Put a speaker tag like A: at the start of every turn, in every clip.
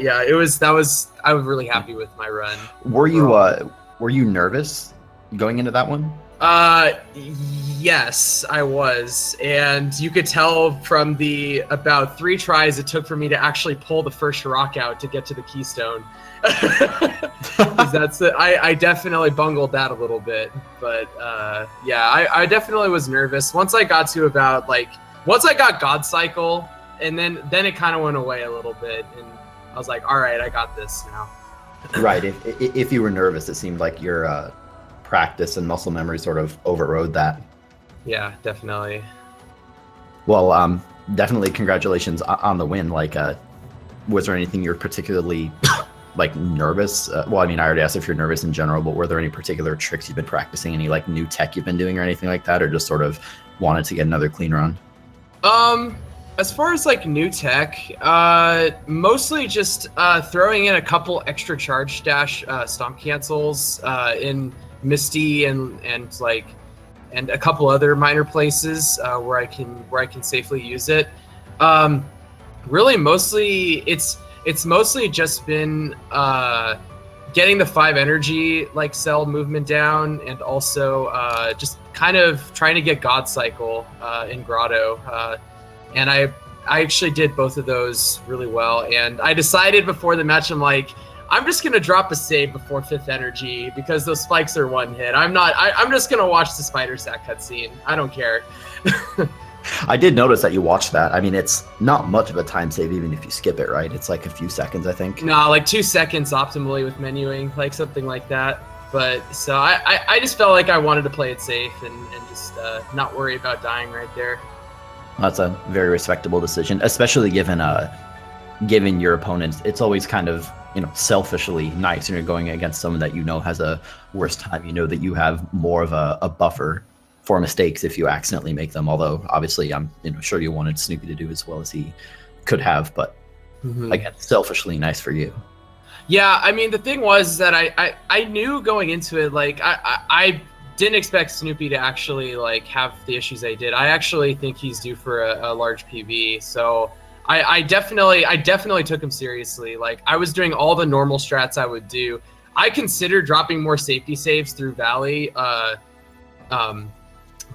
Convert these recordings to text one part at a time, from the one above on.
A: Yeah, I was really happy with my run.
B: Were you nervous going into that one?
A: Yes, I was, and you could tell from the about 3 tries it took for me to actually pull the first rock out to get to the keystone. I definitely bungled that a little bit, but yeah, I definitely was nervous. Once I got God Cycle, and then it kind of went away a little bit, and I was like, all right, I got this now.
B: Right. If you were nervous, it seemed like your practice and muscle memory sort of overrode that.
A: Yeah, definitely.
B: Well, definitely congratulations on the win. Like, was there anything you're particularly like nervous? Well, I mean, I already asked if you're nervous in general, but were there any particular tricks you've been practicing, any like new tech you've been doing or anything like that, or just sort of wanted to get another clean run?
A: As far as like new tech, mostly just throwing in a couple extra charge dash stomp cancels in Misty and a couple other minor places where I can safely use it. Really, mostly it's mostly just been getting the 5 energy like cell movement down, and also just kind of trying to get God Cycle in Grotto. And I actually did both of those really well. And I decided before the match, I'm just gonna drop a save before 5th energy because those spikes are 1 hit. I'm just gonna watch the Spider Sack cutscene. I don't care.
B: I did notice that you watched that. I mean, it's not much of a time save even if you skip it, right? It's like a few seconds, I think.
A: No, like 2 seconds optimally with menuing, like something like that. But so I just felt like I wanted to play it safe and just not worry about dying right there.
B: That's a very respectable decision, especially given your opponents. It's always kind of, selfishly nice when you're going against someone that has a worse time. You know that you have more of a buffer for mistakes if you accidentally make them. Although obviously I'm sure you wanted Snoopy to do as well as he could have, but again, selfishly nice for you.
A: Yeah, I mean the thing was that I knew going into it, like I didn't expect Snoopy to actually like have the issues I did. I actually think he's due for a large PB, so I definitely took him seriously. Like I was doing all the normal strats I would do. I considered dropping more safety saves through Valley,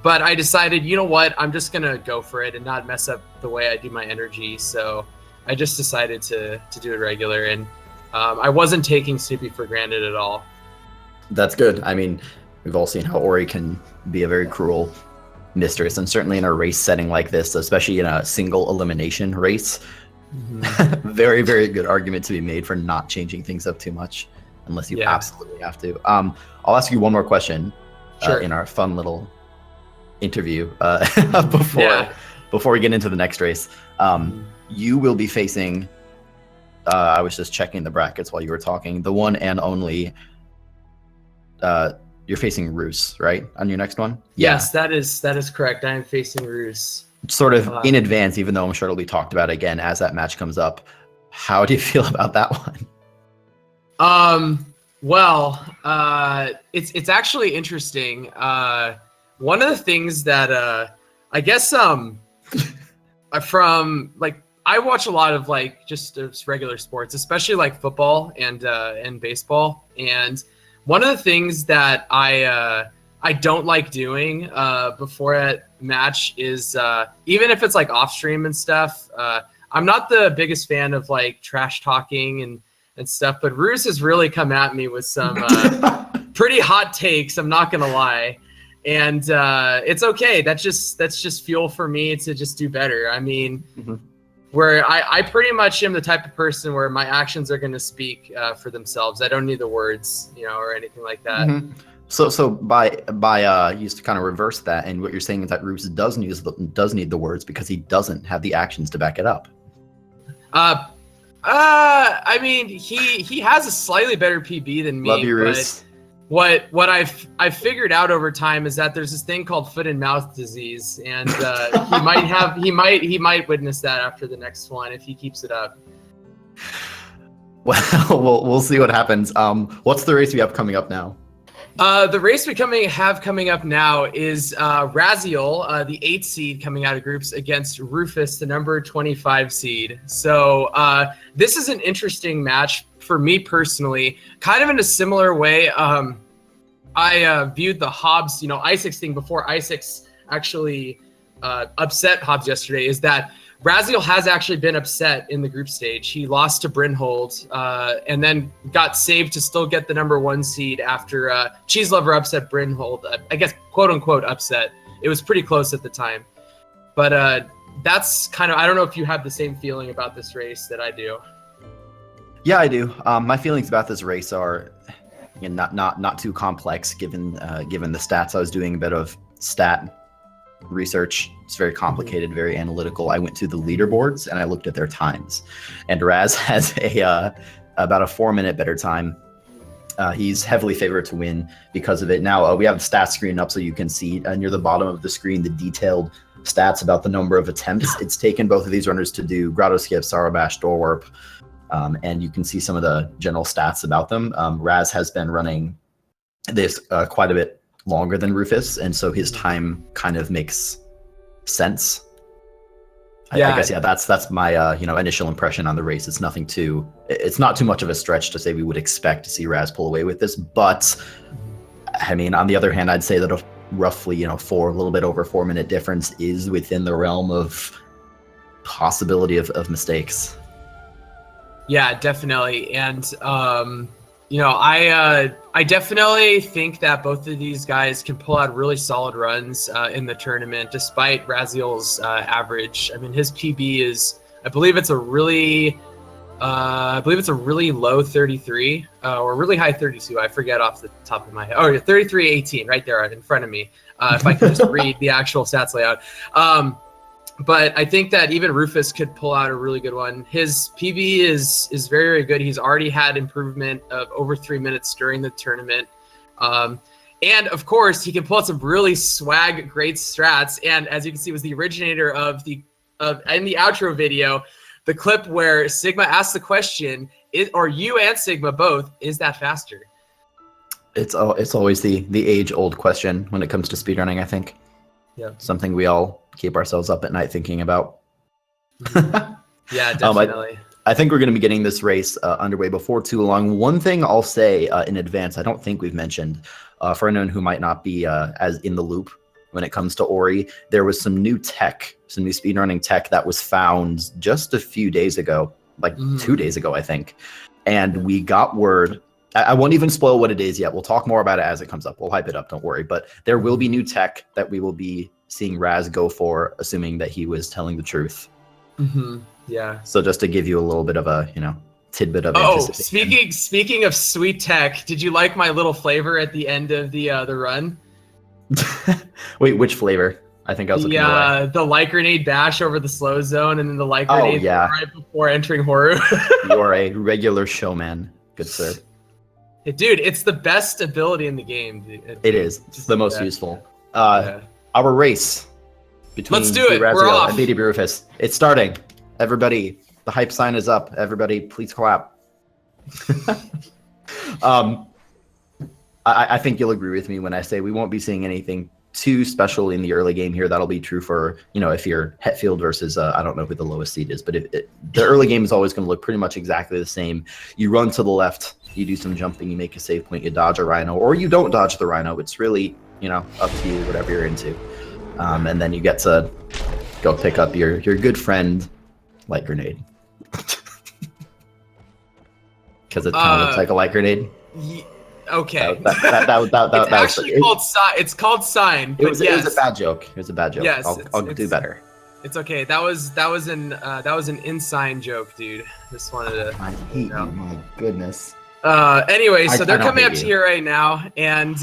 A: but I decided, you know what, I'm just gonna go for it and not mess up the way I do my energy. So I just decided to do it regular, and I wasn't taking Snoopy for granted at all.
B: That's good. I mean, we've all seen how Ori can be a very cruel mistress, and certainly in a race setting like this, especially in a single elimination race, very, very good argument to be made for not changing things up too much unless you absolutely have to. I'll ask you one more question in our fun little interview before we get into the next race. You will be facing, I was just checking the brackets while you were talking, the one and only you're facing Roos, right, on your next one?
A: Yes, that is correct. I am facing Roos. Sort
B: of in advance, even though I'm sure it'll be talked about again as that match comes up. How do you feel about that one?
A: Well, it's actually interesting. One of the things that I guess from like I watch a lot of like just regular sports, especially like football and baseball, and one of the things that I don't like doing before a match is even if it's like off stream and stuff. I'm not the biggest fan of like trash talking and stuff, but Roos has really come at me with some pretty hot takes. I'm not gonna lie, and it's okay. That's just fuel for me to just do better. I mean. Where I pretty much am the type of person where my actions are going to speak for themselves. I don't need the words, or anything like that.
B: So by you used to kind of reverse that, and what you're saying is that Roos does need the words because he doesn't have the actions to back it up.
A: I mean, he has a slightly better PB than me.
B: Love you, Roos.
A: What I've figured out over time is that there's this thing called foot and mouth disease, and he might witness that after the next one if he keeps it up.
B: Well, we'll see what happens. What's the race we have coming up now?
A: The race we have coming up now is Raziel, the 8th seed coming out of groups, against Rufus, the number 25 seed. So this is an interesting match for me personally, kind of in a similar way. I viewed the Hobbs, Isaacs thing before Isaacs actually upset Hobbs yesterday, is that Raziel has actually been upset in the group stage. He lost to Brynhold and then got saved to still get the number 1 seed after Cheese Lover upset Brynhold. I guess, quote unquote, upset. It was pretty close at the time. But that's kind of, I don't know if you have the same feeling about this race that I do.
B: Yeah, I do. My feelings about this race are not too complex given the stats. I was doing a bit of stat research. It's very complicated, very analytical. I went to the leaderboards and I looked at their times, and Raz has about a 4-minute better time. He's heavily favored to win because of it. Now we have the stats screen up so you can see near the bottom of the screen the detailed stats about the number of attempts it's taken both of these runners to do Grotto Skip, Sarabash, Door Warp, and you can see some of the general stats about them. Raz has been running this quite a bit longer than Rufus, and so his time kind of makes sense. I guess that's my initial impression on the race. It's not too much of a stretch to say we would expect to see Raz pull away with this, but I mean, on the other hand, I'd say that a roughly a little bit over 4-minute difference is within the realm of possibility of mistakes.
A: Yeah, definitely. And I definitely think that both of these guys can pull out really solid runs in the tournament, despite Raziel's average. I mean, his PB is, I believe it's a really low 33 or really high 32. I forget off the top of my head. Oh, 33.18 right there in front of me. If I could just read the actual stats layout. But I think that even Rufus could pull out a really good one. His PB is very, very good. He's already had improvement of over 3 minutes during the tournament. And of course, he can pull out some really swag, great strats. And as you can see, was the originator in the outro video, the clip where Sigma asked the question, or you and Sigma both, is that faster?
B: It's always the age-old question when it comes to speedrunning, I think. Yeah. Something we all keep ourselves up at night thinking about.
A: Yeah, definitely.
B: I think we're going to be getting this race underway before too long. One thing I'll say in advance, I don't think we've mentioned, for anyone who might not be as in the loop when it comes to Ori, there was some new speedrunning tech that was found just a few days ago, like 2 days ago, I think. And we got word, I won't even spoil what it is yet. We'll talk more about it as it comes up. We'll hype it up, don't worry. But there will be new tech that we will be seeing Raz go for, assuming that he was telling the truth.
A: Yeah.
B: So just to give you a little bit of a, tidbit of anticipation.
A: Speaking of sweet tech, did you like my little flavor at the end of the run?
B: Wait, which flavor? I think I was looking away.
A: The light grenade dash over the slow zone, and then the light grenade right before entering Horu.
B: You are a regular showman, good sir.
A: Dude, it's the best ability in the game.
B: It is. It's the most useful. Our race between
A: Let's do it. We're
B: Raziel
A: off.
B: and bdbRufus. It's starting. Everybody, the hype sign is up. Everybody, please clap. I think you'll agree with me when I say we won't be seeing anything too special in the early game here. That'll be true for, if you're Hetfield versus, I don't know who the lowest seed is, but the early game is always going to look pretty much exactly the same. You run to the left, you do some jumping, you make a save point, you dodge a rhino, or you don't dodge the rhino. It's really, up to you, whatever you're into. And then you get to go pick up your good friend, light grenade. Because it kind of looks like a light grenade.
A: Okay.
B: That
A: it's actually called sign. It's called sign.
B: It was a bad joke. It was a bad joke.
A: Yes,
B: I'll do better.
A: It's okay. That was an inside joke, dude. Just wanted to.
B: I hate you. My goodness.
A: Anyway, so they're coming up to here right now, and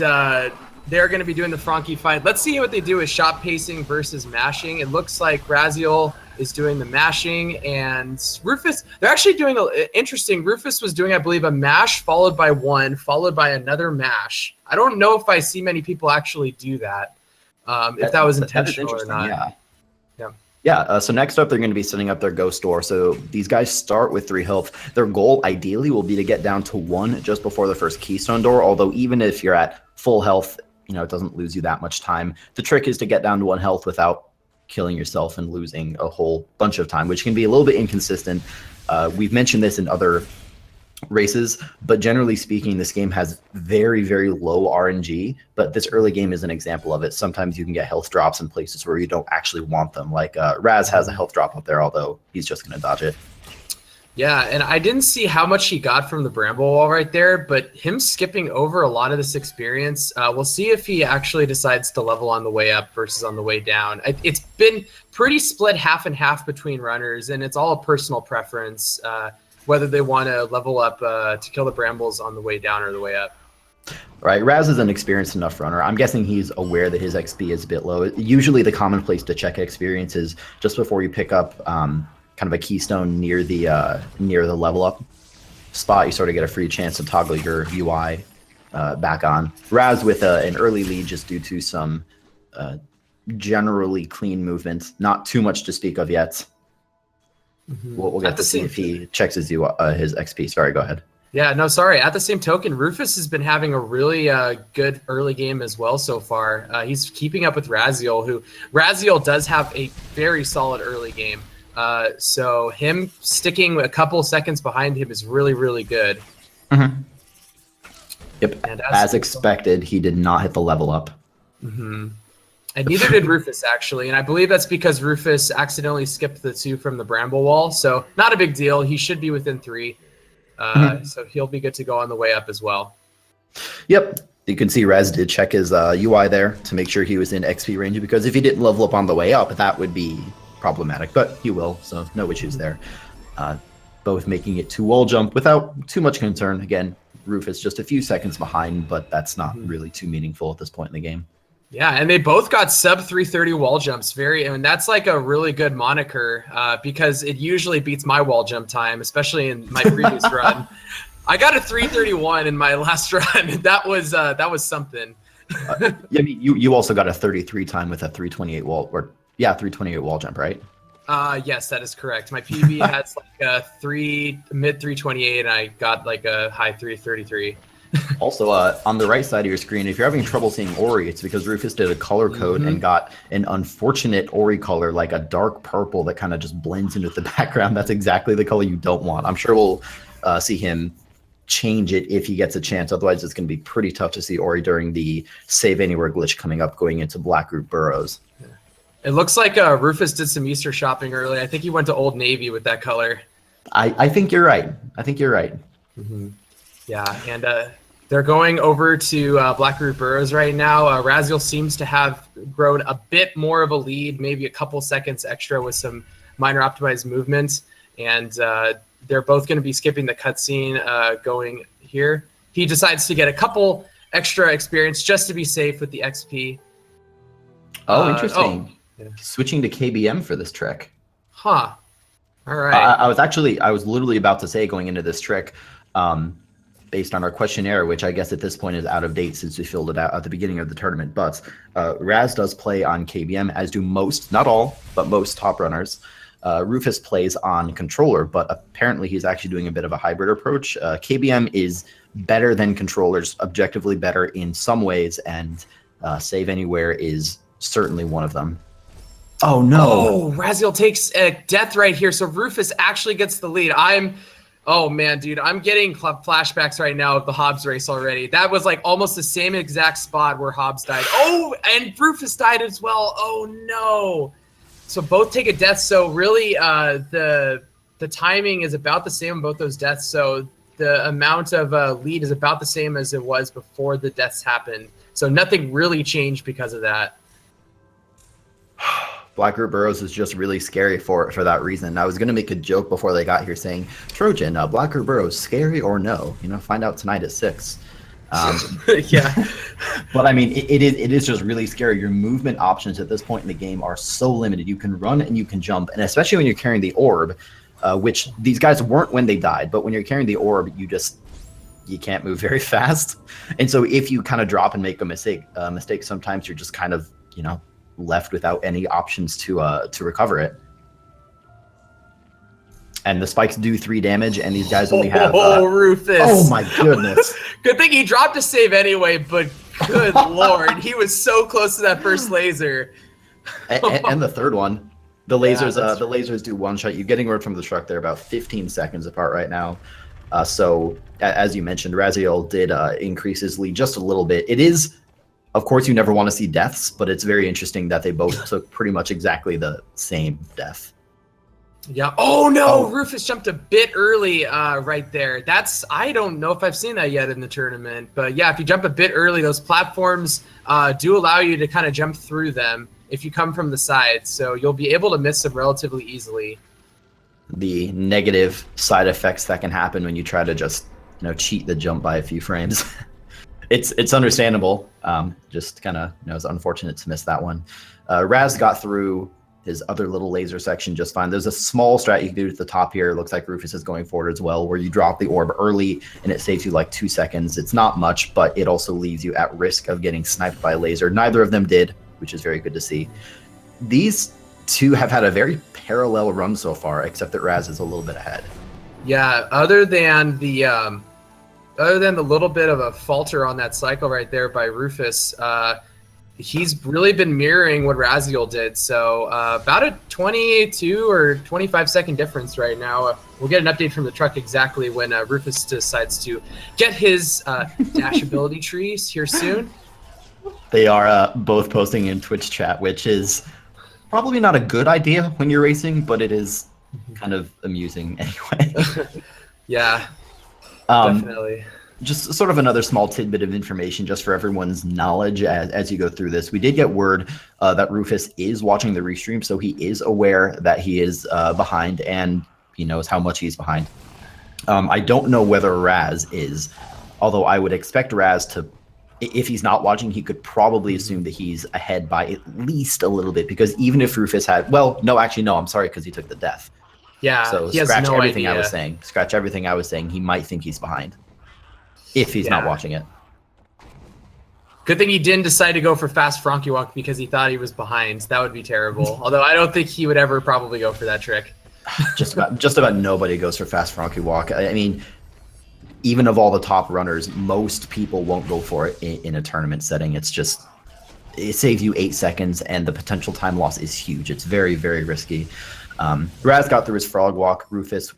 A: they're going to be doing the Frankie fight. Let's see what they do with shot pacing versus mashing. It looks like Raziel is doing the mashing, and Rufus, they're actually doing interesting. Rufus was doing, I believe, a mash followed by one, followed by another mash. I don't know if I see many people actually do that, if that was intentional or not.
B: Yeah. Yeah, so next up, they're going to be setting up their ghost door. So these guys start with 3 health. Their goal, ideally, will be to get down to 1 just before the first keystone door, although even if you're at full health, it doesn't lose you that much time. The trick is to get down to 1 health without killing yourself and losing a whole bunch of time, which can be a little bit inconsistent. We've mentioned this in other races, but generally speaking, this game has very, very low RNG, but this early game is an example of it. Sometimes you can get health drops in places where you don't actually want them. Like Raz has a health drop up there, although he's just going to dodge it.
A: Yeah, and I didn't see how much he got from the bramble wall right there, but him skipping over a lot of this experience, we'll see if he actually decides to level on the way up versus on the way down. It's been pretty split half and half between runners, and it's all a personal preference, whether they want to level up to kill the brambles on the way down or the way up.
B: Right, Raz is an experienced enough runner. I'm guessing he's aware that his XP is a bit low. Usually the common place to check experience is just before you pick up kind of a keystone near the level up spot. You sort of get a free chance to toggle your UI back on. Raz with an early lead just due to some generally clean movement. Not too much to speak of yet. Mm-hmm. We'll get to see if he checks his XP. Sorry, go ahead.
A: Yeah, no, sorry. At the same token, Rufus has been having a really good early game as well so far. He's keeping up with Raziel, who Raziel does have a very solid early game. So him sticking a couple seconds behind him is really, really good.
B: Mm-hmm. Yep, and as expected, he did not hit the level up.
A: Mm-hmm. And neither did Rufus, actually. And I believe that's because Rufus accidentally skipped the 2 from the bramble wall. So not a big deal. He should be within 3. So he'll be good to go on the way up as well.
B: Yep. You can see Rez did check his UI there to make sure he was in XP range, because if he didn't level up on the way up, that would be problematic. But he will, so no issues there. Both making it to wall jump without too much concern. Again, Rufus just a few seconds behind, but that's not really too meaningful at this point in the game.
A: Yeah, and they both got sub 330 wall jumps. And that's like a really good moniker because it usually beats my wall jump time, especially in my previous run. I got a 331 in my last run. That was something.
B: I mean, you also got a 33 time with a 328 wall, 328 wall jump, right?
A: Yes, that is correct. My PB has like a mid 328, and I got like a high 333.
B: Also, on the right side of your screen, if you're having trouble seeing Ori, it's because Rufus did a color code and got an unfortunate Ori color, like a dark purple that kind of just blends into the background. That's exactly the color you don't want. I'm sure we'll see him change it if he gets a chance. Otherwise, it's going to be pretty tough to see Ori during the Save Anywhere glitch coming up, going into Black Root Burrows.
A: Yeah. It looks like Rufus did some Easter shopping early. I think he went to Old Navy with that color.
B: I think you're right.
A: Mm-hmm. Yeah, and they're going over to Black Root Burrows right now. Raziel seems to have grown a bit more of a lead, maybe a couple seconds extra with some minor optimized movements, and they're both going to be skipping the cutscene going here. He decides to get a couple extra experience just to be safe with the XP.
B: Oh, interesting. Yeah. Switching to KBM for this trick.
A: Huh. All right.
B: I was literally about to say, going into this trick, based on our questionnaire, which I guess at this point is out of date since we filled it out at the beginning of the tournament, but Raz does play on KBM, as do most, not all, but most top runners. Rufus plays on controller, but apparently he's actually doing a bit of a hybrid approach. KBM is better than controllers, objectively better in some ways, and Save Anywhere is certainly one of them. Oh no!
A: Oh, Raziel takes a death right here, so Rufus actually gets the lead. Oh man, dude, I'm getting flashbacks right now of the Hobbs race already. That was like almost the same exact spot where Hobbs died. Oh, and Rufus died as well. Oh no! So both take a death. So really, the timing is about the same on both those deaths. So the amount of lead is about the same as it was before the deaths happened. So nothing really changed because of that.
B: Black Root Burrows is just really scary for that reason. I was going to make a joke before they got here saying, Trojan, Black Root Burrows, scary or no? Find out tonight at 6.
A: Yeah.
B: But I mean, it is just really scary. Your movement options at this point in the game are so limited. You can run and you can jump, and especially when you're carrying the orb, which these guys weren't when they died, but when you're carrying the orb, you can't move very fast. And so if you kind of drop and make a mistake, sometimes you're just kind of, left without any options to recover it. And the spikes do 3 damage, and these guys only have...
A: Rufus!
B: Oh my goodness!
A: Good thing he dropped a save anyway, but good lord, he was so close to that first laser.
B: And the third one. The lasers do one shot. You're getting word from the truck. They're about 15 seconds apart right now. So as you mentioned, Raziel did increase his lead just a little bit. It is, of course, you never want to see deaths, but it's very interesting that they both took pretty much exactly the same death.
A: Yeah. Oh no, Rufus jumped a bit early right there. I don't know if I've seen that yet in the tournament, but yeah, if you jump a bit early, those platforms do allow you to kind of jump through them if you come from the side, so you'll be able to miss them relatively easily.
B: The negative side effects that can happen when you try to just cheat the jump by a few frames. It's understandable. Just kind of it's unfortunate to miss that one. Raz got through his other little laser section just fine. There's a small strat you can do at the top here. It looks like Rufus is going forward as well, where you drop the orb early and it saves you like 2 seconds. It's not much, but it also leaves you at risk of getting sniped by a laser. Neither of them did, which is very good to see. These two have had a very parallel run so far, except that Raz is a little bit ahead.
A: Yeah, other than the little bit of a falter on that cycle right there by Rufus, he's really been mirroring what Raziel did. So about a 22 or 25 second difference right now. We'll get an update from the truck exactly when Rufus decides to get his dash ability trees here soon.
B: They are both posting in Twitch chat, which is probably not a good idea when you're racing, but it is kind of amusing anyway.
A: Yeah, definitely.
B: Just sort of another small tidbit of information just for everyone's knowledge as you go through this. We did get word that Rufus is watching the restream, so he is aware that he is behind, and he knows how much he's behind. I don't know whether Raz is, although I would expect Raz to, if he's not watching, he could probably assume that he's ahead by at least a little bit, because even if Rufus had, well, no, actually, no, I'm sorry, because he took the death.
A: Yeah,
B: so
A: he has
B: scratch
A: no
B: everything
A: idea.
B: I was saying. Scratch everything I was saying. He might think he's behind. If he's not watching it.
A: Good thing he didn't decide to go for fast Frankie Walk because he thought he was behind. That would be terrible. Although I don't think he would ever probably go for that trick.
B: Just about nobody goes for fast Frankie Walk. I mean, even of all the top runners, most people won't go for it in a tournament setting. It's just, it saves you 8 seconds, and the potential time loss is huge. It's very, very risky. Raz got through his frog walk. Rufus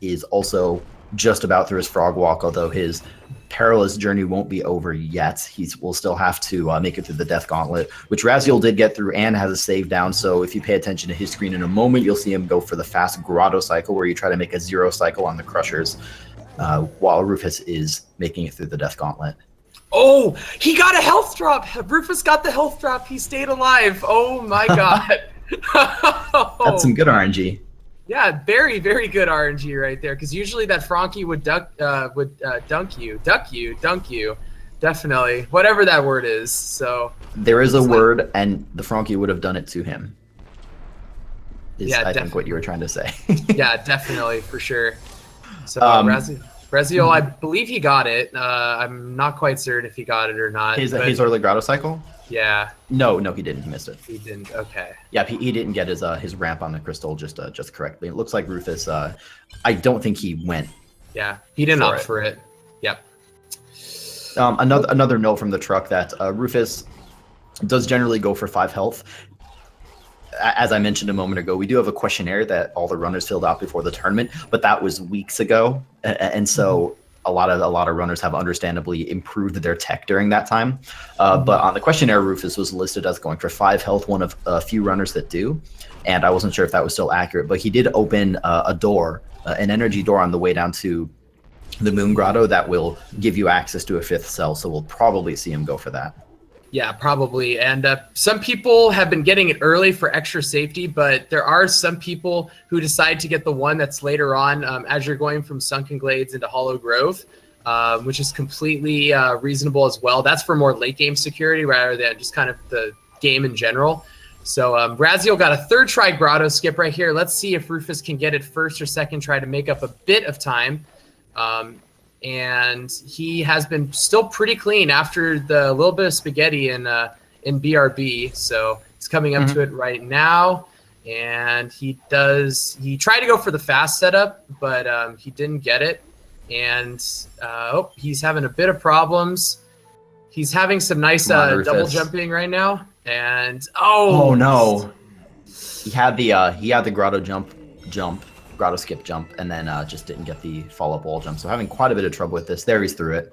B: is also just about through his frog walk, although his perilous journey won't be over yet. He will still have to make it through the Death Gauntlet, which Raziel did get through and has a save down. So if you pay attention to his screen in a moment, you'll see him go for the fast Grotto cycle, where you try to make a 0 cycle on the Crushers, while Rufus is making it through the Death Gauntlet.
A: Oh, he got a health drop. Rufus got the health drop. He stayed alive. Oh my god.
B: That's some good RNG.
A: Yeah, very, very good RNG right there. Because usually that Frankie would dunk you. Definitely, whatever that word is. So
B: there is a word, and the Frankie would have done it to him. I think what you were trying to say.
A: Yeah, definitely, for sure. So Raziel, I believe he got it. I'm not quite certain if he got it or not.
B: His early Grotto cycle?
A: Yeah.
B: No, he didn't. He missed it.
A: He didn't. Okay.
B: Yeah, he didn't get his ramp on the crystal just correctly. It looks like Rufus. I don't think he went.
A: Yeah, he didn't opt for it. Yep.
B: Another note from the truck that Rufus does generally go for 5 health. As I mentioned a moment ago, we do have a questionnaire that all the runners filled out before the tournament, but that was weeks ago, and so a lot of runners have understandably improved their tech during that time. But on the questionnaire, Rufus was listed as going for 5 health, one of a few runners that do, and I wasn't sure if that was still accurate, but he did open a door, an energy door on the way down to the Moon Grotto that will give you access to a 5th cell, so we'll probably see him go for that.
A: Yeah, probably. And some people have been getting it early for extra safety, but there are some people who decide to get the one that's later on as you're going from Sunken Glades into Hollow Grove, which is completely reasonable as well. That's for more late game security rather than just kind of the game in general. So Raziel got a 3rd try Grotto skip right here. Let's see if Rufus can get it 1st or 2nd try to make up a bit of time. And he has been still pretty clean after the little bit of spaghetti in in BRB. So he's coming up to it right now. And he tried to go for the fast setup, but he didn't get it. And he's having a bit of problems. He's having some nice double jumping right now. And
B: oh no. He had the grotto grotto skip jump, and then just didn't get the follow-up wall jump. So having quite a bit of trouble with this. There, he's through it.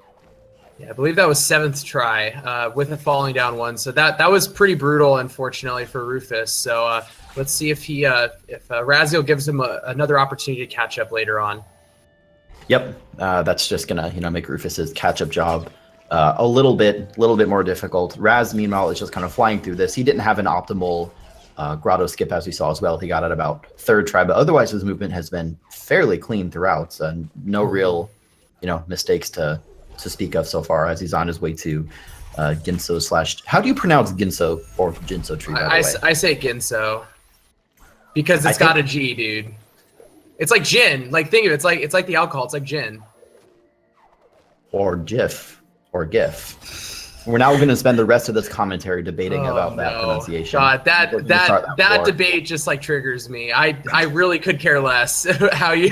A: Yeah, I believe that was 7th try with a falling down one. So that was pretty brutal, unfortunately, for Rufus. So let's see if Raziel gives him another opportunity to catch up later on.
B: Yep, that's just gonna make Rufus's catch-up job a little bit more difficult. Raz, meanwhile, is just kind of flying through this. He didn't have an optimal grotto skip, as we saw as well. He got it about 3rd try, but otherwise his movement has been fairly clean throughout. No real, mistakes to speak of so far, as he's on his way to Ginso / how do you pronounce Ginso or Jinso tree, by the way?
A: I say Ginso because it's got a G, dude. It's like gin. Like, think of it. It's like the alcohol. It's like gin.
B: Or GIF or GIF. We're now going to spend the rest of this commentary debating about that pronunciation.
A: God, that debate just like triggers me. I really could care less how you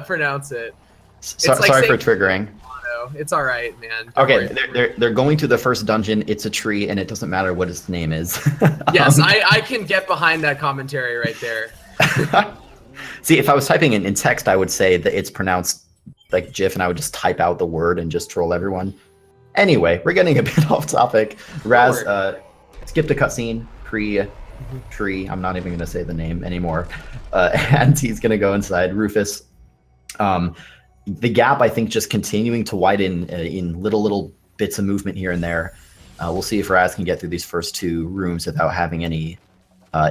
A: pronounce it.
B: Sorry for triggering.
A: It's all right, man.
B: Okay, they're going to the first dungeon. It's a tree, and it doesn't matter what its name is.
A: Yes, I can get behind that commentary right there.
B: See, if I was typing in text, I would say that it's pronounced like GIF, and I would just type out the word and just troll everyone. Anyway, we're getting a bit off topic. Raz skipped a cutscene pre-tree. I'm not even going to say the name anymore. And he's going to go inside. Rufus, the gap, I think, just continuing to widen in little bits of movement here and there. We'll see if Raz can get through these first 2 rooms without having any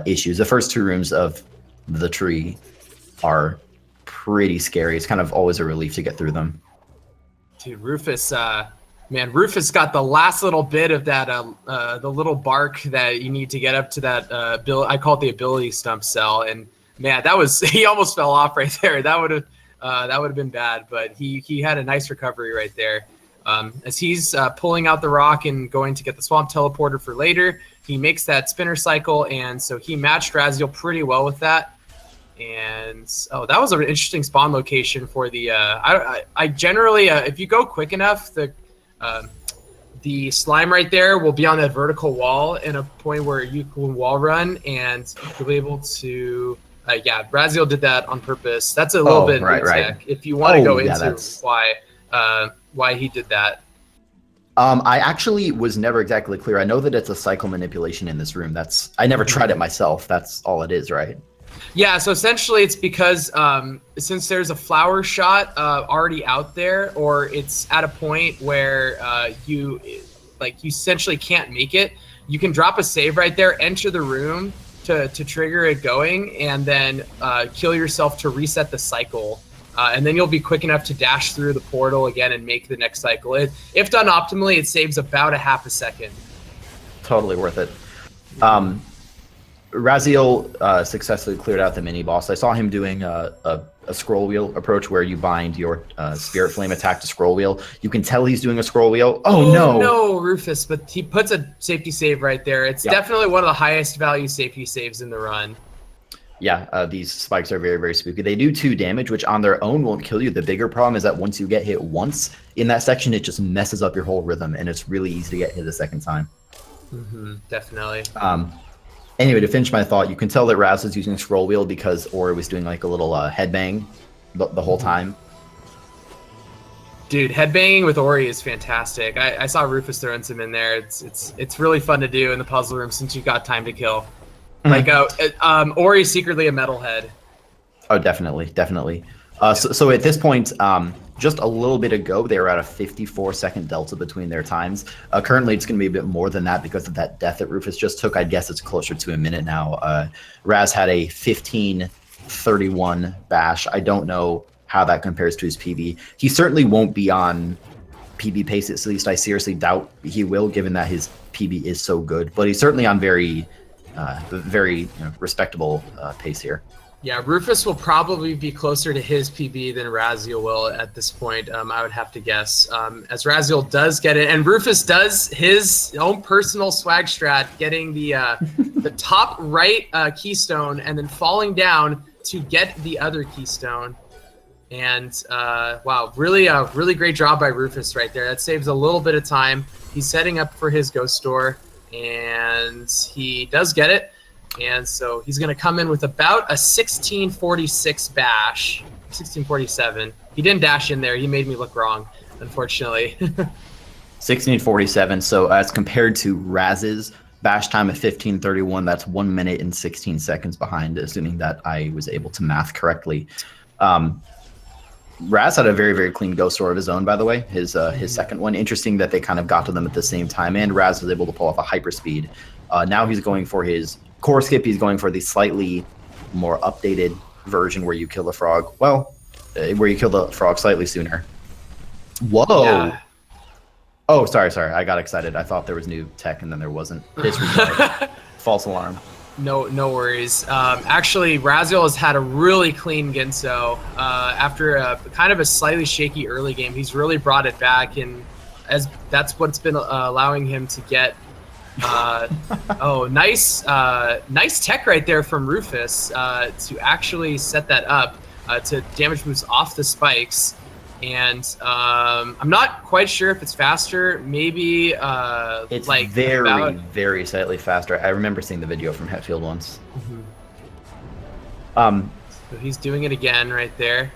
B: issues. The first 2 rooms of the tree are pretty scary. It's kind of always a relief to get through them.
A: Dude, Rufus, Rufus got the last little bit of that, the little bark that you need to get up to that I call it the ability stump cell, and man, he almost fell off right there. That would have been bad, but he had a nice recovery right there. As he's pulling out the rock and going to get the swamp teleporter for later, he makes that spinner cycle, and so he matched Raziel pretty well with that. And that was an interesting spawn location for the. I generally, if you go quick enough, the slime right there will be on that vertical wall in a point where you can wall run, and you'll be able to. Raziel did that on purpose. That's a little bit new tech. If you want to go into why he did that.
B: I actually was never exactly clear. I know that it's a cycle manipulation in this room. I never tried it myself. That's all it is, right?
A: Yeah, so essentially it's because since there's a flower shot already out there, or it's at a point where you essentially can't make it, you can drop a save right there, enter the room to trigger it going, and then kill yourself to reset the cycle. And then you'll be quick enough to dash through the portal again and make the next cycle. If done optimally, it saves about a half a second.
B: Totally worth it. Raziel successfully cleared out the mini boss. I saw him doing a scroll wheel approach where you bind your spirit flame attack to scroll wheel. You can tell he's doing a scroll wheel. Oh no,
A: Rufus! But he puts a safety save right there. It's definitely one of the highest value safety saves in the run.
B: Yeah, these spikes are very, very spooky. They do 2 damage, which on their own won't kill you. The bigger problem is that once you get hit once in that section, it just messes up your whole rhythm, and it's really easy to get hit a second time.
A: Definitely.
B: Anyway, to finish my thought, you can tell that Raz was using scroll wheel because Ori was doing like a little headbang the whole time.
A: Dude, headbanging with Ori is fantastic. I saw Rufus throwing some in there. It's really fun to do in the puzzle room since you've got time to kill. Like Ori's secretly a metalhead.
B: Oh, definitely. So at this point, just a little bit ago, they were at a 54-second delta between their times. Currently, it's going to be a bit more than that because of that death that Rufus just took. I guess it's closer to a minute now. Raz had a 15:31 bash. I don't know how that compares to his PB. He certainly won't be on PB pace. At least I seriously doubt he will, given that his PB is so good. But he's certainly on very respectable pace here.
A: Yeah, Rufus will probably be closer to his PB than Raziel will at this point, I would have to guess. As Raziel does get it, and Rufus does his own personal swag strat, getting the top right keystone and then falling down to get the other keystone. And wow, really great job by Rufus right there. That saves a little bit of time. He's setting up for his ghost store, and he does get it. And so he's going to come in with about a 1646 bash, 1647. He didn't dash in there. He made me look wrong, unfortunately.
B: 1647. So as compared to Raz's bash time of 1531, that's 1 minute and 16 seconds behind, assuming that I was able to math correctly. Raz had a very clean ghost store of his own, by the way. His second one. Interesting that they kind of got to them at the same time, and Raz was able to pull off a hyperspeed. Now he's going for his core skip. He's going for the slightly more updated version where you kill the frog. Well, where you kill the frog slightly sooner. Whoa. Yeah. Oh, sorry. I got excited. I thought there was new tech, and then there wasn't. Disregard. False alarm.
A: No worries. Actually, Raziel has had a really clean Ginso. After kind of a slightly shaky early game, he's really brought it back, and as that's what's been allowing him to get. Nice tech right there from Rufus to actually set that up to damage boost off the spikes. And I'm not quite sure if it's faster. Maybe
B: it's like very slightly faster. I remember seeing the video from Hetfield once.
A: Mm-hmm. So he's doing it again right there.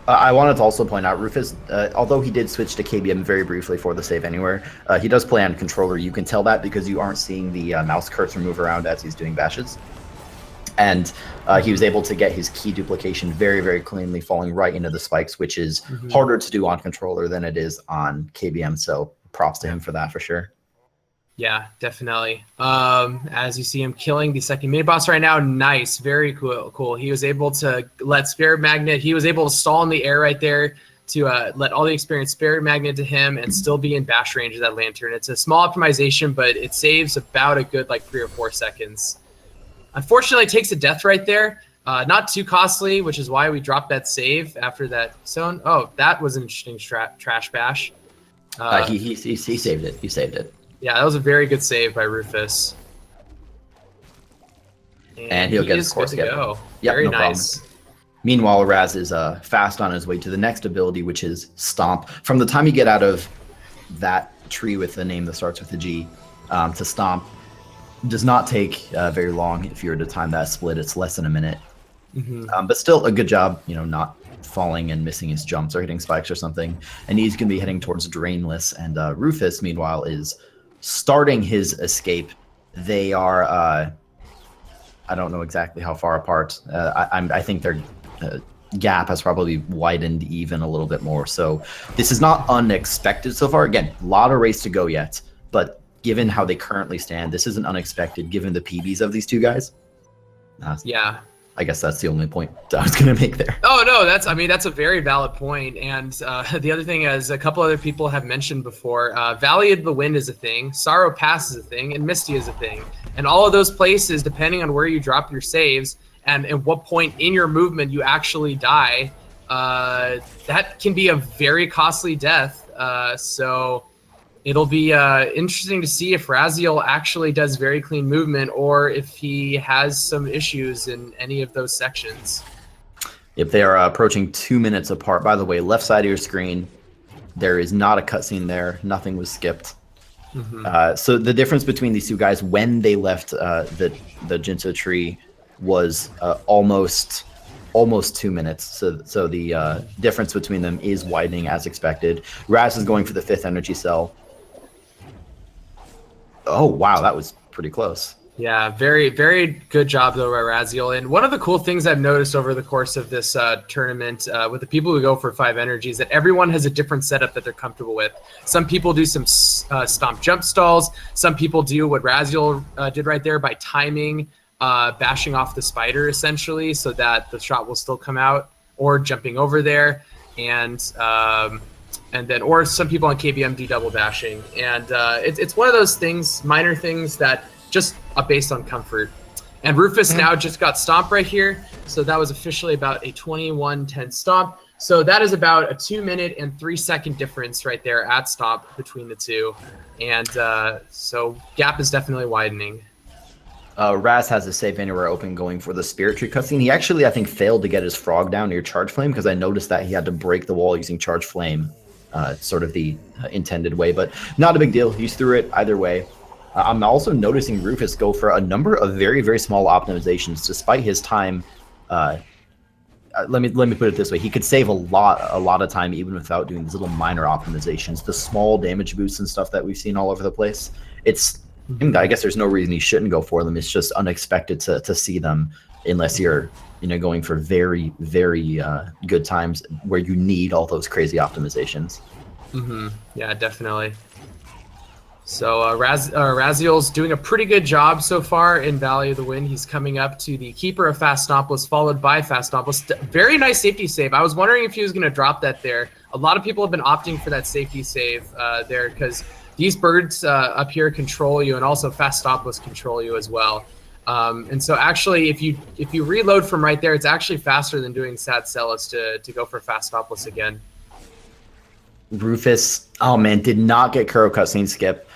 B: I wanted to also point out Rufus, although he did switch to KBM very briefly for the save anywhere, he does play on controller. You can tell that because you aren't seeing the mouse cursor move around as he's doing bashes. And he was able to get his key duplication very cleanly, falling right into the spikes, which is harder to do on controller than it is on KBM. So props to him for that for sure.
A: Yeah, definitely. As you see him killing the second mini boss right now, nice, very cool. He was able to let Spirit Magnet. He was able to stall in the air right there to let all the experience Spirit Magnet to him and still be in bash range of that lantern. It's a small optimization, but it saves about a good 3 or 4 seconds. Unfortunately, it takes a death right there. Not too costly, which is why we dropped that save after that zone. Oh, that was an interesting trash bash.
B: He saved it. He saved it.
A: Yeah, that was a very good save by Rufus.
B: And he'll get his core skip.
A: Yep, very nice.
B: Problem. Meanwhile, Raz is fast on his way to the next ability, which is Stomp. From the time you get out of that tree with the name that starts with a G to Stomp, does not take very long. If you were to time that split, it's less than a minute. But still a good job, not falling and missing his jumps or hitting spikes or something. And he's going to be heading towards Drainless. And Rufus, meanwhile, is starting his escape. They are, I don't know exactly how far apart. I think their gap has probably widened even a little bit more. So this is not unexpected so far. Again, a lot of race to go yet, but given how they currently stand, this isn't unexpected given the PBs of these two guys.
A: Yeah.
B: I guess that's the only point I was going to make there.
A: Oh, no, that's a very valid point. And the other thing, as a couple other people have mentioned before, Valley of the Wind is a thing, Sorrow Pass is a thing, and Misty is a thing. And all of those places, depending on where you drop your saves and at what point in your movement you actually die, that can be a very costly death. So it'll be interesting to see if Raziel actually does very clean movement or if he has some issues in any of those sections.
B: Yep, they are approaching 2 minutes apart. By the way, left side of your screen, there is not a cutscene there. Nothing was skipped. So the difference between these two guys when they left the Jinso tree was almost 2 minutes. So the difference between them is widening as expected. Raz is going for the 5th energy cell. Oh, wow, that was pretty close.
A: Yeah, very good job, though, by Raziel. And one of the cool things I've noticed over the course of this tournament with the people who go for 5 energy is that everyone has a different setup that they're comfortable with. Some people do some stomp jump stalls. Some people do what Raziel did right there by timing, bashing off the spider, essentially, so that the shot will still come out, or jumping over there. And then, or some people on KBM do double bashing. And it's one of those things, minor things that just based on comfort. And Rufus now just got stomp right here. So that was officially about a 21-10 stomp. So that is about a 2 minute and 3 second difference right there at stomp between the two. And so gap is definitely widening.
B: Raz has a save anywhere open going for the Spirit Tree cutscene. He actually, I think, failed to get his frog down near Charge Flame because I noticed that he had to break the wall using Charge Flame, sort of the intended way, but not a big deal. He's through it either way. I'm also noticing Rufus go for a number of very, very small optimizations despite his time. Let me put it this way: he could save a lot of time even without doing these little minor optimizations. The small damage boosts and stuff that we've seen all over the place. I guess there's no reason he shouldn't go for them. It's just unexpected to see them unless you're going for very, very good times where you need all those crazy optimizations.
A: Yeah, definitely. So Raziel's doing a pretty good job so far in Valley of the Wind. He's coming up to the Keeper of Fast Stompless, followed by Fast Stompless. Very nice safety save. I was wondering if he was going to drop that there. A lot of people have been opting for that safety save there because these birds up here control you, and also Fast Stompless control you as well. And so actually, if you reload from right there, it's actually faster than doing Sad Celis to go for Fast Stompless again.
B: Rufus, oh man, did not get Kuro cutscene skip.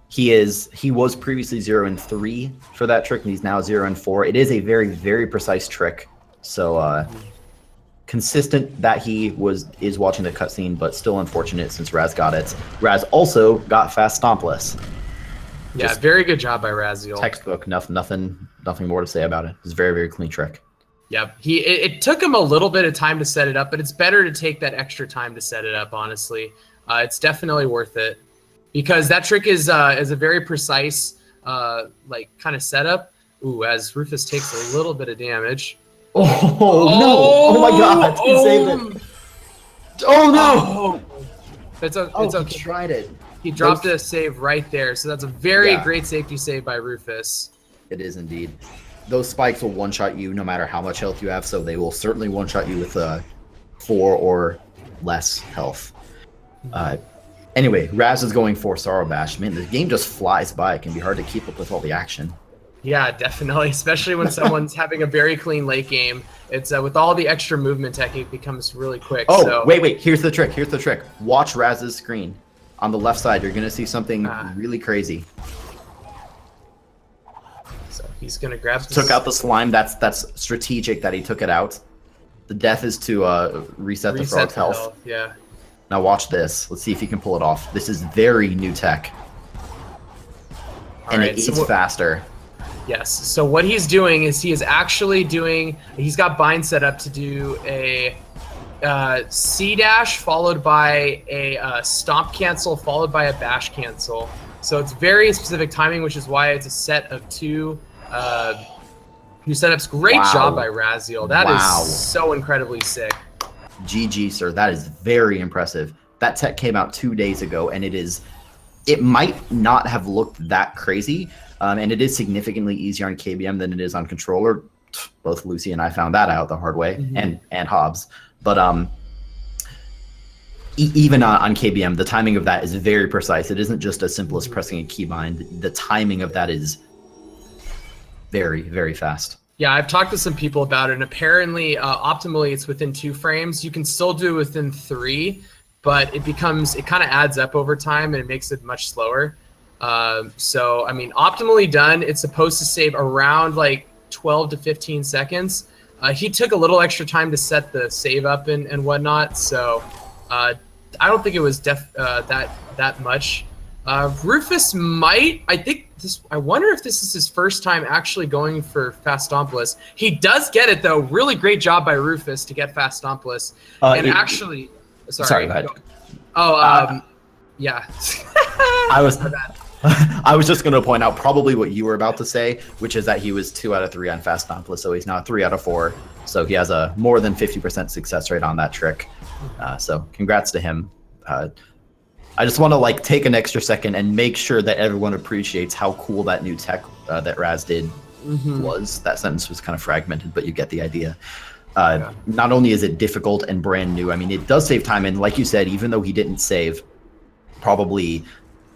B: He was previously 0-3 for that trick, and he's now 0-4. It is a very, very precise trick. So consistent that he is watching the cutscene, but still unfortunate since Raz got it. Raz also got Fast Stompless.
A: Yeah, very good job by Raziel.
B: Textbook, nothing more to say about it. It's a very, very clean trick.
A: Yep. It took him a little bit of time to set it up, but it's better to take that extra time to set it up, honestly. It's definitely worth it because that trick is a very precise kind of setup. Ooh, as Rufus takes a little bit of damage.
B: Oh no! Oh my God! He saved it. Oh no!
A: It's okay.
B: He tried it.
A: He dropped a save right there, so that's a very great safety save by Rufus.
B: It is indeed. Those spikes will one-shot you no matter how much health you have, so they will certainly one-shot you with 4 or less health. Anyway, Raz is going for Sorrow Bash. Man, the game just flies by. It can be hard to keep up with all the action.
A: Yeah, definitely, especially when someone's having a very clean late game. It's with all the extra movement tech, it becomes really quick.
B: Oh, wait. Here's the trick. Watch Raz's screen. On the left side, you're going to see something really crazy.
A: So he's going to grab this.
B: Took out the slime. That's strategic that he took it out. The death is to reset the frog's health.
A: Yeah.
B: Now watch this. Let's see if he can pull it off. This is very new tech. And it is faster.
A: Yes. So what he's doing is he's got bind set up to do a C dash followed by a stomp cancel followed by a bash cancel. So it's very specific timing, which is why it's a set of two setups. Great job by Raziel. That is so incredibly sick.
B: GG, sir. That is very impressive. That tech came out 2 days ago, and it might not have looked that crazy, and it is significantly easier on KBM than it is on controller. Both Lucy and I found that out the hard way, and Hobbs. But even on KBM, the timing of that is very precise. It isn't just as simple as pressing a keybind. The timing of that is very, very fast.
A: Yeah, I've talked to some people about it, and apparently, optimally, it's within 2 frames. You can still do it within 3, but it kind of adds up over time, and it makes it much slower. So, I mean, optimally done, it's supposed to save around like 12 to 15 seconds. He took a little extra time to set the save up and whatnot, so I don't think it was that much. Rufus might. I wonder if this is his first time actually going for Fast Stompless. He does get it though. Really great job by Rufus to get Fast Stompless. Sorry. Go ahead. Yeah.
B: I was just going to point out probably what you were about to say, which is that he was 2 out of 3 on Fast Stompless, so he's now 3 out of 4. So he has a more than 50% success rate on that trick. So congrats to him. I just want to take an extra second and make sure that everyone appreciates how cool that new tech that Raz did was. That sentence was kind of fragmented, but you get the idea. Not only is it difficult and brand new, I mean, it does save time. And like you said, even though he didn't save, probably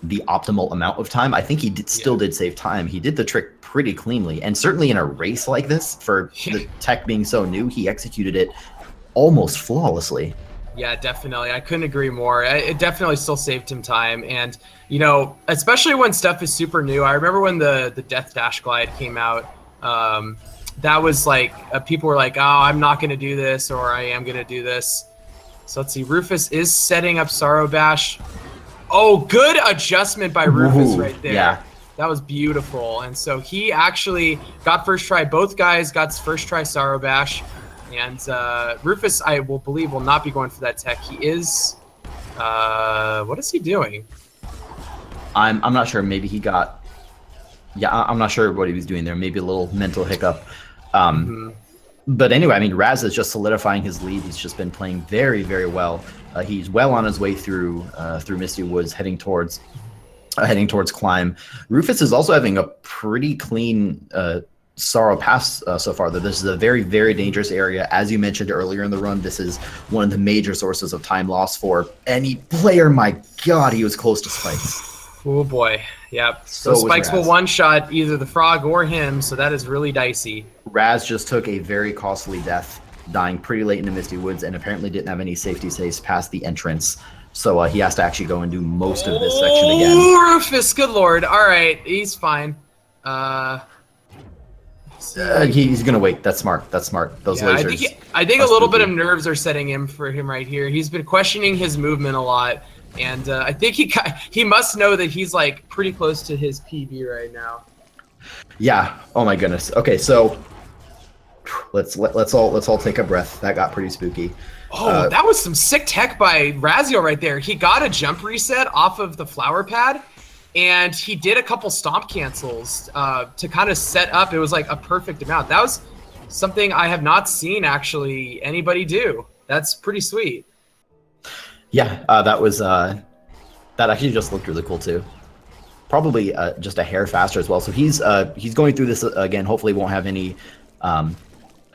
B: the optimal amount of time. I think he still did save time. He did the trick pretty cleanly, and certainly in a race like this, for the tech being so new, he executed it almost flawlessly.
A: Yeah, definitely. I couldn't agree more. It definitely still saved him time. And, you know, especially when stuff is super new. I remember when the Death Dash Glide came out, that was like, people were like, oh, I'm not going to do this, or I am going to do this. So let's see. Rufus is setting up Sorrow Bash. Oh, good adjustment by Rufus right there.
B: Yeah.
A: That was beautiful. And so he actually got first try. Both guys got first try Sorrow Bash. And Rufus, I will believe, will not be going for that tech. He is. What is he doing?
B: I'm not sure. Maybe he got. Yeah, I'm not sure what he was doing there. Maybe a little mental hiccup. But anyway, I mean, Raz is just solidifying his lead. He's just been playing very, very well. He's well on his way through Misty Woods, heading towards Climb. Rufus is also having a pretty clean Sorrow Pass so far, though. This is a very, very dangerous area. As you mentioned earlier in the run, this is one of the major sources of time loss for any player. My God, he was close to spikes.
A: Oh boy, yep. So spikes will one-shot either the frog or him, so that is really dicey.
B: Raz just took a very costly death, dying pretty late into Misty Woods, and apparently didn't have any safety saves past the entrance. So he has to actually go and do most of this section again.
A: Oh, Rufus, good lord. All right, he's fine.
B: He's gonna wait. That's smart. That's smart. Those lasers.
A: I think a little bit of nerves are setting in for him right here. He's been questioning his movement a lot, and I think he must know that he's like pretty close to his PB right now.
B: Yeah. Oh my goodness. Okay, so let's all take a breath. That got pretty spooky.
A: Oh, that was some sick tech by Razio right there. He got a jump reset off of the flower pad. And he did a couple stomp cancels to kind of set up. It was like a perfect amount. That was something I have not seen actually anybody do. That's pretty sweet.
B: Yeah, that was that actually just looked really cool too. Probably just a hair faster as well. So he's going through this again. Hopefully, won't have any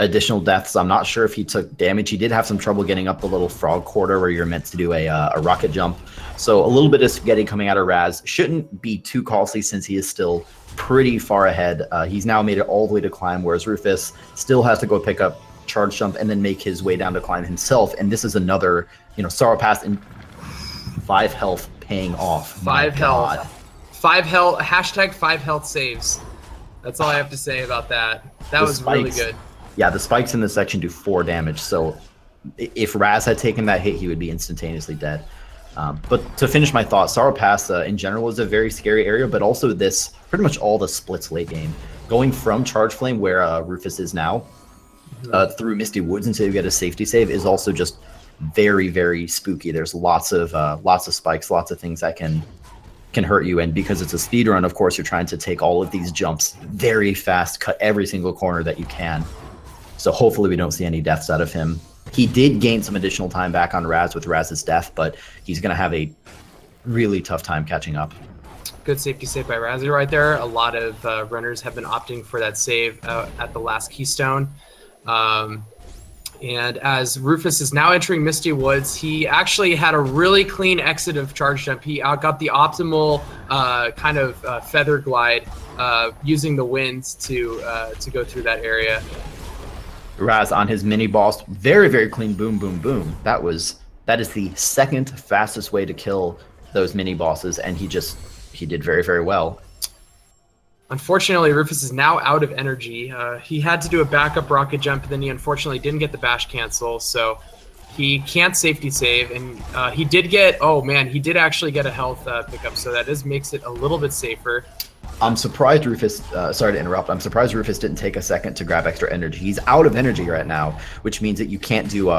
B: additional deaths. I'm not sure if he took damage. He did have some trouble getting up the little frog corridor where you're meant to do a rocket jump. So a little bit of spaghetti coming out of Raz. Shouldn't be too costly since he is still pretty far ahead. He's now made it all the way to Climb, whereas Rufus still has to go pick up charge jump and then make his way down to Climb himself. And this is another, Sorrow Pass and 5 health paying off.
A: 5 health. 5 health. Hashtag 5 health saves. That's all I have to say about that. That was really good.
B: Yeah, the spikes in this section do 4 damage. So if Raz had taken that hit, he would be instantaneously dead. But to finish my thought, Sorrow Pass in general is a very scary area, but also this, pretty much all the splits late game. Going from Charge Flame, where Rufus is now, through Misty Woods until you get a safety save is also just very, very spooky. There's lots of spikes, lots of things that can hurt you. And because it's a speed run, of course, you're trying to take all of these jumps very fast, cut every single corner that you can. So hopefully we don't see any deaths out of him. He did gain some additional time back on Raz with Raz's death, but he's going to have a really tough time catching up.
A: Good safety save by Razzie right there. A lot of runners have been opting for that save at the last keystone. And as Rufus is now entering Misty Woods, he actually had a really clean exit of charge jump. He got the optimal kind of feather glide using the winds to go through that area.
B: Raz on his mini boss, very, very clean boom, boom, boom. That is the second fastest way to kill those mini bosses, and he did very, very well.
A: Unfortunately, Rufus is now out of energy. He had to do a backup rocket jump, and then he unfortunately didn't get the bash cancel, so he can't safety save. And he did actually get a health pickup, so that makes it a little bit safer.
B: I'm surprised Rufus, sorry to interrupt, I'm surprised Rufus didn't take a second to grab extra energy. He's out of energy right now, which means that you can't do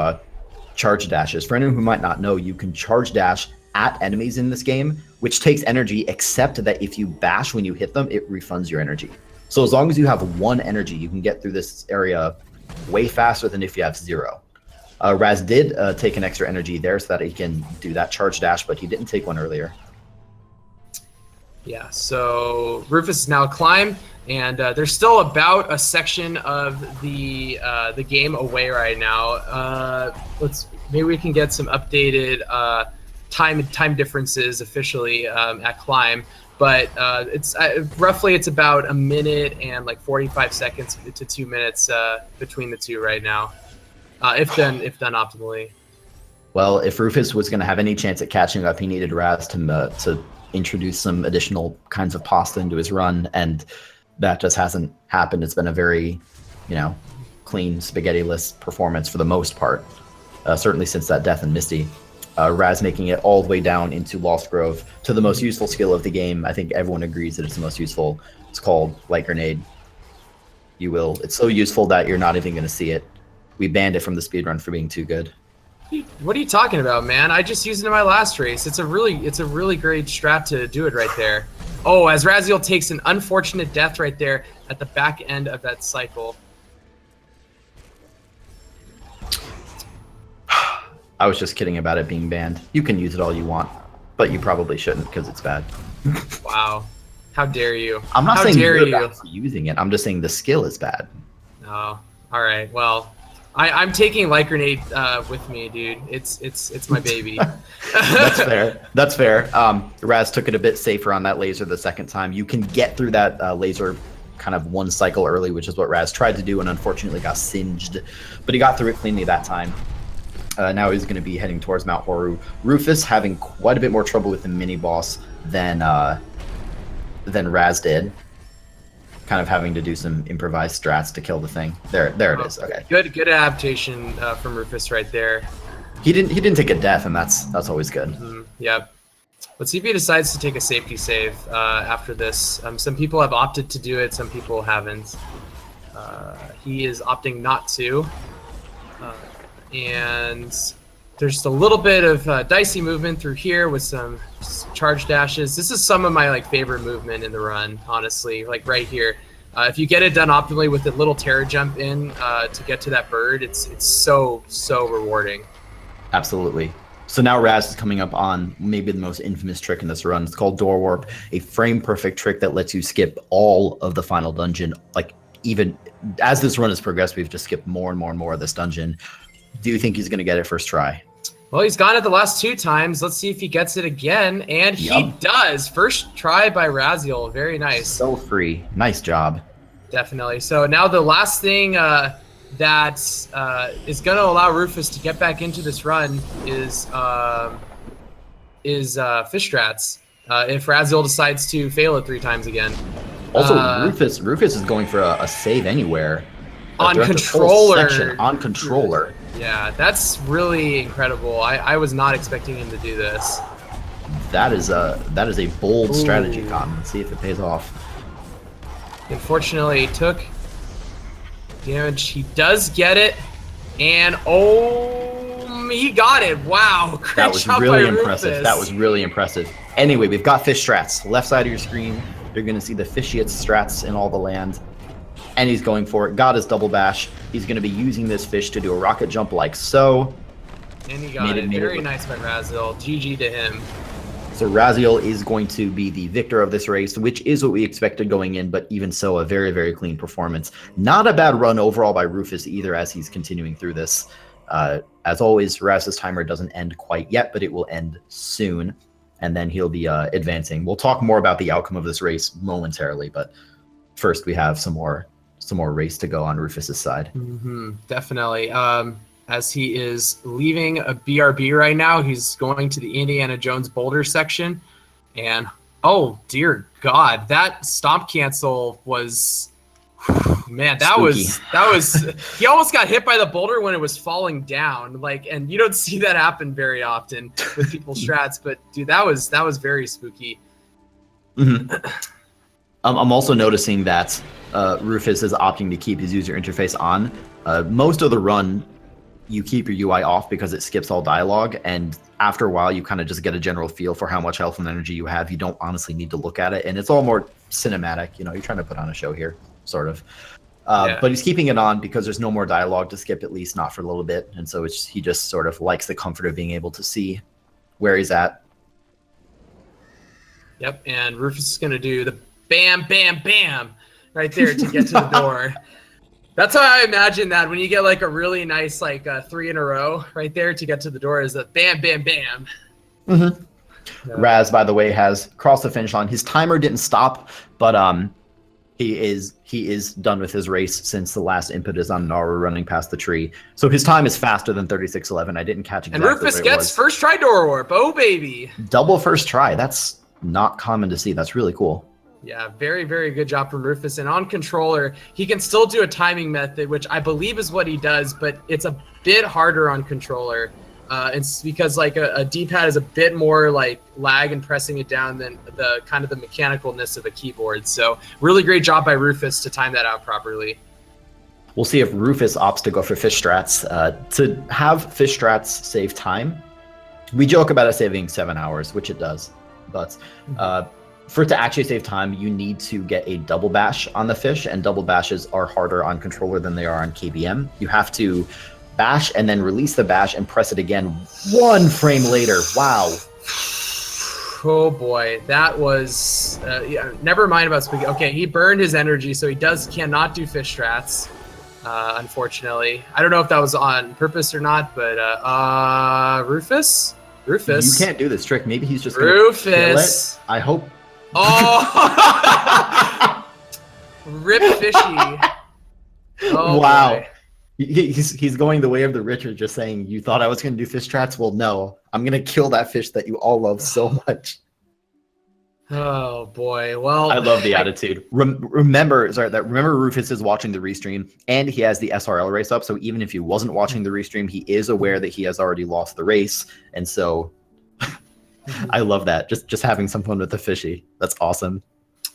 B: charge dashes. For anyone who might not know, you can charge dash at enemies in this game, which takes energy, except that if you bash when you hit them, it refunds your energy. So as long as you have 1 energy, you can get through this area way faster than if you have 0. Raz did take an extra energy there so that he can do that charge dash, but he didn't take one earlier.
A: Yeah, so Rufus is now Climb, and there's still about a section of the game away right now. Maybe we can get some updated time differences officially at climb, but it's about a minute and like 45 seconds to 2 minutes between the two right now, if done optimally.
B: Well, if Rufus was going to have any chance at catching up, he needed Raz to introduce some additional kinds of pasta into his run, and that just hasn't happened. It's been a very, clean spaghetti-less performance for the most part, certainly since that death in Misty. Raz making it all the way down into Lost Grove to the most useful skill of the game. I think everyone agrees that it's the most useful. It's called Light Grenade. It's so useful that you're not even going to see it. We banned it from the speedrun for being too good.
A: What are you talking about, man? I just used it in my last race. It's a really great strat to do it right there. Oh, as Raziel takes an unfortunate death right there at the back end of that cycle.
B: I was just kidding about it being banned. You can use it all you want, but you probably shouldn't because it's bad.
A: Wow. How dare you?
B: I'm not saying you're bad for using it. I'm just saying the skill is bad.
A: Oh, all right. Well, I'm taking Light Grenade with me, dude. It's my baby.
B: That's fair. Raz took it a bit safer on that laser the second time. You can get through that laser kind of one cycle early, which is what Raz tried to do and unfortunately got singed. But he got through it cleanly that time. Now he's going to be heading towards Mount Horu. Rufus having quite a bit more trouble with the mini-boss than Raz did. Kind of having to do some improvised strats to kill the thing. There it is. Okay.
A: Good adaptation from Rufus right there.
B: He didn't take a death, and that's always good.
A: Mm-hmm. Yep. Let's see if he decides to take a safety save after this. Some people have opted to do it. Some people haven't. He is opting not to. And there's just a little bit of dicey movement through here with some charge dashes. This is some of my favorite movement in the run, honestly. Like right here, if you get it done optimally with a little terror jump in to get to that bird, it's so rewarding.
B: Absolutely. So now Raz is coming up on maybe the most infamous trick in this run. It's called Door Warp, a frame perfect trick that lets you skip all of the final dungeon. Like even as this run has progressed, we've just skipped more and more of this dungeon. Do you think he's going to get it first try?
A: Well, he's gone it the last 2 times. Let's see if he gets it again. And he does. First try by Raziel. Very nice.
B: So free. Nice job.
A: Definitely. So now the last thing that is going to allow Rufus to get back into this run is fish strats. If Raziel decides to fail it 3 times again.
B: Also, Rufus is going for a save anywhere.
A: On controller.
B: On controller.
A: Yeah, that's really incredible. I was not expecting him to do this.
B: That is a bold strategy, Cotton. Let's see if it pays off.
A: Unfortunately, he took damage. He does get it, and he got it. Wow, great
B: that was
A: job
B: really
A: by
B: impressive.
A: Rufus.
B: That was really impressive. Anyway, we've got fish strats. Left side of your screen, you're going to see the fishiest strats in all the land. And he's going for it. Got his double bash. He's going to be using this fish to do a rocket jump like so.
A: And he got it. Very nice by Raziel. GG to him.
B: So Raziel is going to be the victor of this race, which is what we expected going in, but even so, a very, very clean performance. Not a bad run overall by Rufus either as he's continuing through this. As always, Raz's timer doesn't end quite yet, but it will end soon, and then he'll be advancing. We'll talk more about the outcome of this race momentarily, but first we have some more race to go on Rufus's side.
A: Mm-hmm, definitely. As he is leaving a BRB right now, he's going to the Indiana Jones Boulder section. And, oh, dear God, that stomp cancel was... Man, that was he almost got hit by the boulder when it was falling down. And you don't see that happen very often with people's strats, but dude, that was very spooky.
B: Mm-hmm. I'm also noticing that Rufus is opting to keep his user interface on. Most of the run, you keep your UI off because it skips all dialogue, and after a while, you kind of just get a general feel for how much health and energy you have. You don't honestly need to look at it, and it's all more cinematic. You're trying to put on a show here, sort of. But he's keeping it on because there's no more dialogue to skip, at least not for a little bit, and so he just sort of likes the comfort of being able to see where he's at. Yep,
A: and Rufus is going to do the bam, bam, bam right there to get to the door. That's how I imagine that when you get a really nice 3 in a row right there to get to the door is a bam, bam, bam.
B: Mm-hmm. Raz, by the way, has crossed the finish line. His timer didn't stop, but he is done with his race since the last impetus on Naru running past the tree. So his time is faster than 36:11. I didn't catch exactly
A: and Rufus
B: what it
A: gets
B: was.
A: first try door warp. Oh baby!
B: Double first try. That's not common to see. That's really cool.
A: Yeah, very, very good job from Rufus. And on controller, he can still do a timing method, which I believe is what he does, but it's a bit harder on controller. It's because like a D-pad is a bit more like lag and pressing it down than the kind of the mechanicalness of a keyboard. So really great job by Rufus to time that out properly.
B: We'll see if Rufus opts to go for fish strats. To have fish strats save time, we joke about it saving 7 hours, which it does, but for it to actually save time, you need to get a double bash on the fish, and double bashes are harder on controller than they are on KBM. You have to bash and then release the bash and press it again 1 frame later. Wow.
A: Oh boy, that was yeah, never mind about spaghetti. Okay, he burned his energy, so he cannot do fish strats. Unfortunately, I don't know if that was on purpose or not, but Rufus,
B: You can't do this trick. Maybe he's just gonna
A: Rufus.
B: kill it. I hope.
A: Oh, rip fishy. Oh,
B: wow.
A: boy.
B: He's going the way of the Richard, just saying, you thought I was going to do fish strats? Well, no. I'm going to kill that fish that you all love so much.
A: Oh, boy. Well,
B: I love the attitude. Remember Rufus is watching the restream, and he has the SRL race up, so even if he wasn't watching the restream, he is aware that he has already lost the race, and so I love that. Just having some fun with the fishy. That's awesome.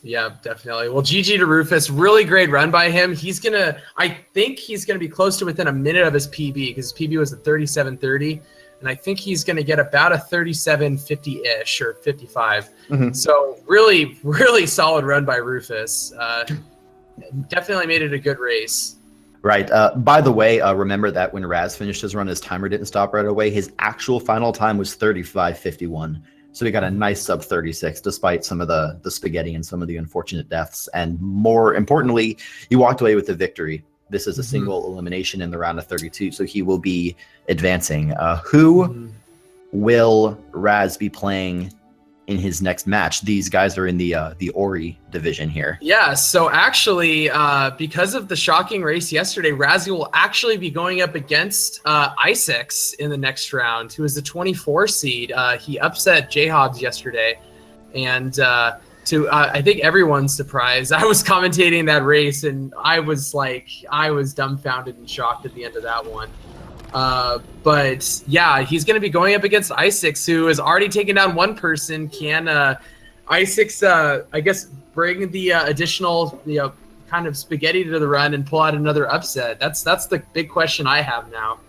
B: Yeah,
A: definitely. Well, GG to Rufus. Really great run by him. I think he's gonna be close to within a minute of his PB, because his PB was at 37:30, and I think he's gonna get about a 37:50-ish or 55. So really, really solid run by Rufus. Definitely made it a good race.
B: Right. By the way, remember that when Raz finished his run, his timer didn't stop right away. His actual final time was 35:51. So he got a nice sub 36, despite some of the spaghetti and some of the unfortunate deaths. And more importantly, he walked away with the victory. This is a single elimination in the round of 32, so he will be advancing. Who will Raz be playing in his next match? These guys are in the Ori division here.
A: Yeah, so actually, because of the shocking race yesterday, Razzie will actually be going up against Isaacs in the next round, who is the 24 seed. He upset J-Hobbs yesterday, and I think everyone's surprised, I was commentating that race, and I was dumbfounded and shocked at the end of that one. But yeah, he's going to be going up against Isaacs, who has already taken down one person. Can Isaacs, I guess, bring the additional, kind of spaghetti to the run and pull out another upset? That's the big question I have now.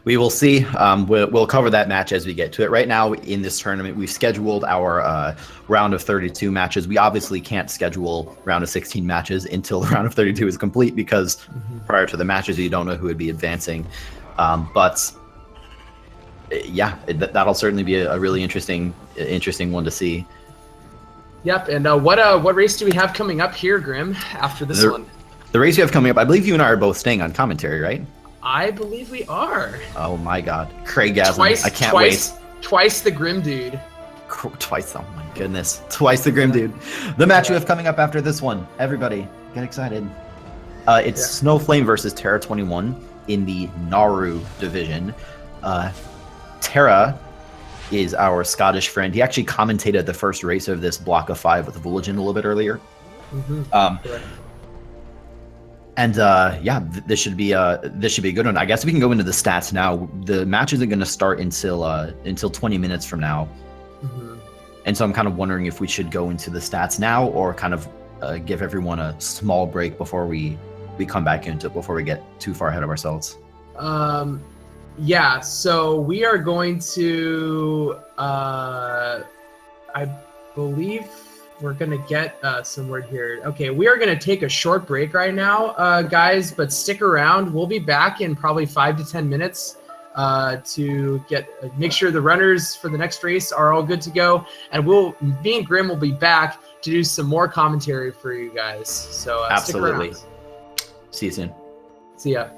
B: We will see. We'll cover that match as we get to it. Right now in this tournament, we've scheduled our round of 32 matches. We obviously can't schedule round of 16 matches until the round of 32 is complete, because prior to the matches, you don't know who would be advancing. But yeah, that'll certainly be a really interesting one to see.
A: Yep. And what race do we have coming up here, Grim, after this one?
B: The race you have coming up, I believe you and I are both staying on commentary, right?
A: I believe we are.
B: Oh my God, Craigasm! I can't wait.
A: Twice the Grim dude.
B: Twice! Oh my goodness! Twice the Grim dude. The match you have coming up after this one. Everybody, get excited! It's Snowflame versus Terra 21 in the Naru division. Terra is our Scottish friend. He actually commentated the first race of this block of 5 with Voligen a little bit earlier. And yeah, this should be a good one. I guess we can go into the stats now. The match isn't going to start until 20 minutes from now, and so I'm kind of wondering if we should go into the stats now, or kind of give everyone a small break before we come back into it, before we get too far ahead of ourselves.
A: Yeah. So we are going to. I believe we're going to get some word here. Okay, we are going to take a short break right now, guys, but stick around. We'll be back in probably 5 to 10 minutes to make sure the runners for the next race are all good to go. And me and Grim will be back to do some more commentary for you guys. So
B: absolutely.
A: Stick around.
B: See you soon.
A: See ya.